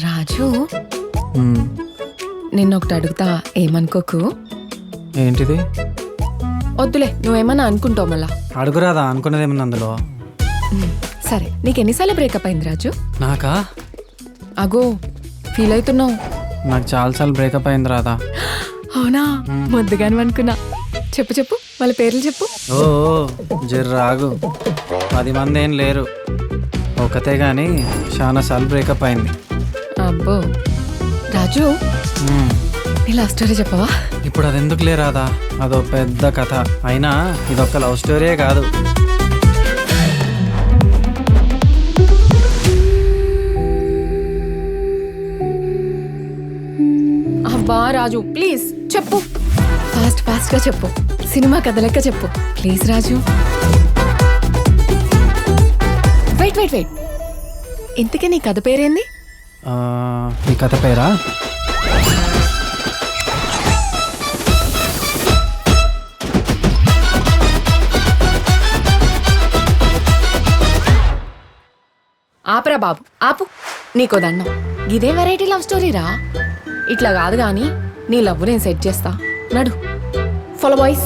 రాజు మ్మ్. నిన్నొకటి అడుగుతా, ఏమనుకోకు. ఏంటిది? వద్దులే, నువ్వేమన్నా అనుకుంటావు మళ్ళా. అడుగురాదా, అనుకున్నది ఏముంది అందులో? సరే, నీకు ఎన్నిసార్లు బ్రేకప్ అయింది రాజు? నాకా? అగో ఫీల్ అవుతున్నావు. నాకు చాలాసార్లు బ్రేకప్ అయింది రాదా. అవునా? మొద్దుగాని అనుకున్నా. చెప్పు చెప్పు, వాళ్ళ పేర్లు చెప్పు. ఓ జర్రాగు, 10 మంది ఏం లేరు, ఒకతే కానీ చాలా సార్లు బ్రేకప్ అయింది. అబ్బో రాజు, మ్మ్. నీ లవ్ స్టోరీ చెప్పవా? ఇప్పుడు అది ఎందుకు లేరాదా, అదో పెద్ద కథ. అయినా ఇదొక్క లవ్ స్టోరీయే కాదు. అబ్బా రాజు ప్లీజ్ చెప్పు, ఫాస్ట్ ఫాస్ట్ గా చెప్పు, సినిమా కథ లెక్క చెప్పు please Raju. Wait wait wait, ఇంతకీ నీ కథ పేరేంది? ఈ కథ పేరా? ఆపరా బాబు ఆపు, నీకో దండం. ఇదే వెరైటీ లవ్ స్టోరీ రా. ఇట్లా కాదు కానీ నీ లవ్ నేను సెట్ చేస్తా. నడు, ఫాలో బాయ్స్.